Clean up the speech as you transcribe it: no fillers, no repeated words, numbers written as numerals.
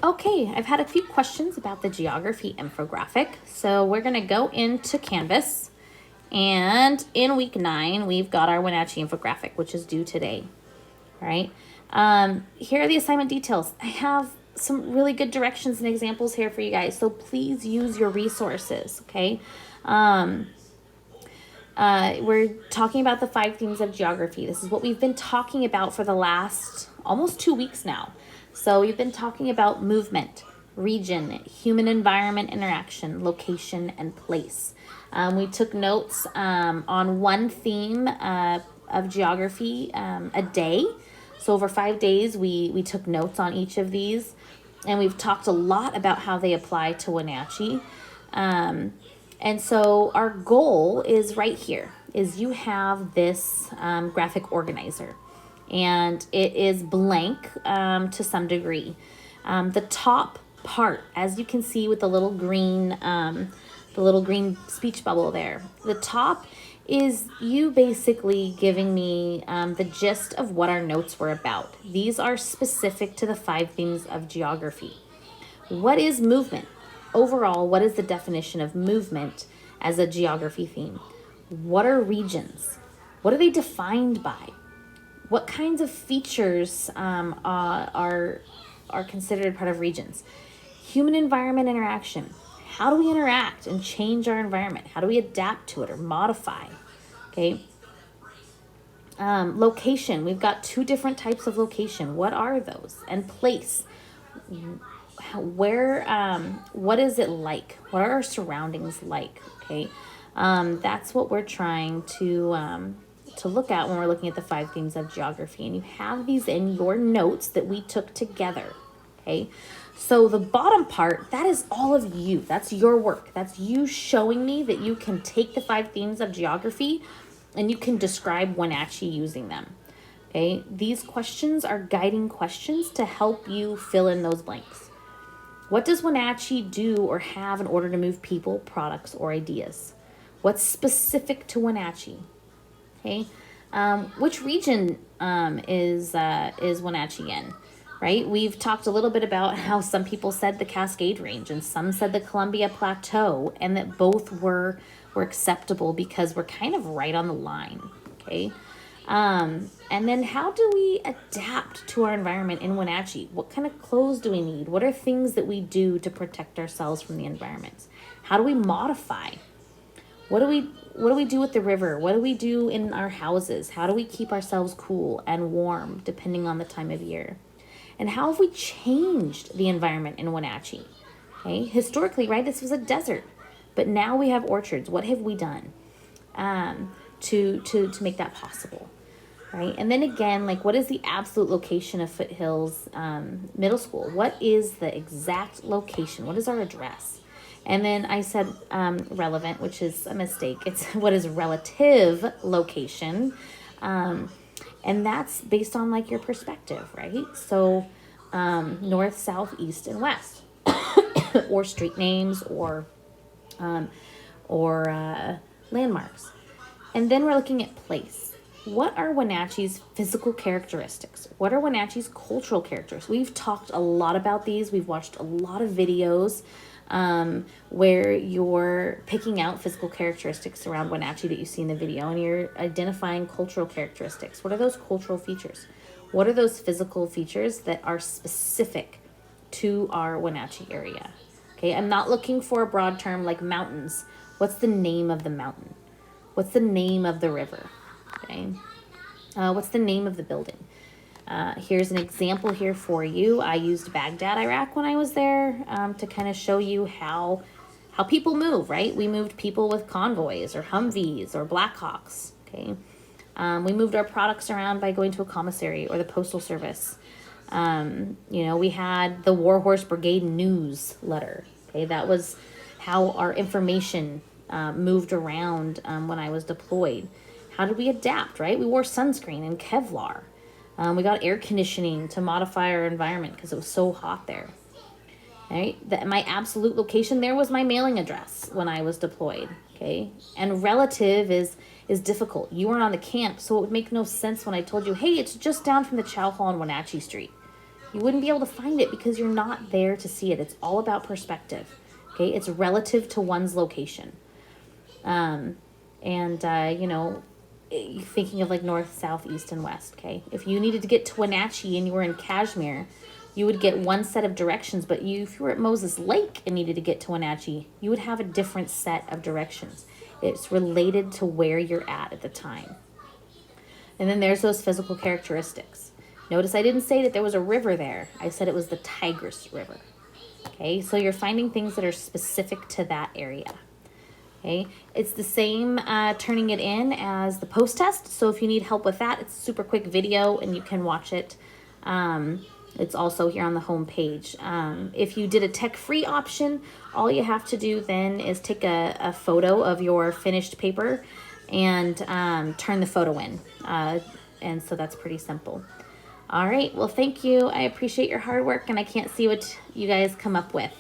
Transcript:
Okay, I've had a few questions about the geography infographic. So we're going to go into Canvas. And in week 9, we've got our Wenatchee infographic, which is due today. All right. Here are the assignment details. I have some really good directions and examples here for you guys. So please use your resources. Okay. We're talking about the 5 themes of geography. This is what we've been talking about for the last almost 2 weeks now. So we've been talking about movement, region, human environment interaction, location, and place. We took notes on one theme of geography a day. So over 5 days, we took notes on each of these. And we've talked a lot about how they apply to Wenatchee. And so our goal is right here, is you have this graphic organizer. And it is blank to some degree. The top part, as you can see with the little green speech bubble there, the top is you basically giving me the gist of what our notes were about. These are specific to the 5 themes of geography. What is movement? Overall, what is the definition of movement as a geography theme? What are regions? What are they defined by? What kinds of features are considered part of regions? Human environment interaction. How do we interact and change our environment? How do we adapt to it or modify? Okay. Location. We've got 2 different types of location. What are those? And place. What is it like? What are our surroundings like? Okay. That's what we're trying to look at when we're looking at the 5 themes of geography. And you have these in your notes that we took together. Okay. So the bottom part, that is all of you. That's your work. That's you showing me that you can take the 5 themes of geography and you can describe Wenatchee using them. Okay. These questions are guiding questions to help you fill in those blanks. What does Wenatchee do or have in order to move people, products, or ideas? What's specific to Wenatchee? Okay. Which region is Wenatchee in? Right? We've talked a little bit about how some people said the Cascade Range and some said the Columbia Plateau, and that both were acceptable because we're kind of right on the line. Okay. And then how do we adapt to our environment in Wenatchee? What kind of clothes do we need? What are things that we do to protect ourselves from the environment? How do we modify? What do we do with the river? What do we do in our houses? How do we keep ourselves cool and warm depending on the time of year? And how have we changed the environment in Wenatchee? Okay, historically, right, this was a desert, but now we have orchards. What have we done to make that possible? Right, and then again, like, what is the absolute location of Foothills Middle School? What is the exact location? What is our address? And then I said relevant, which is a mistake. It's what is relative location. And that's based on like your perspective, right? So north, south, east, and west, or street names, or landmarks. And then we're looking at place. What are Wenatchee's physical characteristics? What are Wenatchee's cultural characteristics? We've talked a lot about these. We've watched a lot of videos where you're picking out physical characteristics around Wenatchee that you see in the video, and you're identifying cultural characteristics. What are those cultural features? What are those physical features that are specific to our Wenatchee area? Okay, I'm not looking for a broad term like mountains. What's the name of the mountain? What's the name of the river? Okay, what's the name of the building? Here's an example here for you. I used Baghdad, Iraq when I was there to kind of show you how people move, right? We moved people with convoys or Humvees or Blackhawks, okay? We moved our products around by going to a commissary or the postal service. We had the Warhorse Brigade newsletter, okay? That was how our information moved around when I was deployed. How did we adapt, right? We wore sunscreen and Kevlar. We got air conditioning to modify our environment because it was so hot there. Right? My absolute location there was my mailing address when I was deployed. Okay, and relative is difficult. You weren't on the camp, so it would make no sense when I told you, hey, it's just down from the Chow Hall on Wenatchee Street. You wouldn't be able to find it because you're not there to see it. It's all about perspective. Okay, it's relative to one's location. You know, thinking of like north, south, east, and west. Okay, if you needed to get to Wenatchee and you were in Kashmir, you would get one set of directions. But if you were at Moses Lake and needed to get to Wenatchee, you would have a different set of directions. It's related to where you're at the time. And then there's those physical characteristics. Notice I didn't say that there was a river there. I said it was the Tigris River. Okay, so you're finding things that are specific to that area. Okay, it's the same turning it in as the post test. So if you need help with that, it's a super quick video and you can watch it. It's also here on the home page. If you did a tech-free option, all you have to do then is take a photo of your finished paper and turn the photo in. And so that's pretty simple. All right, well, thank you. I appreciate your hard work, and I can't see what you guys come up with.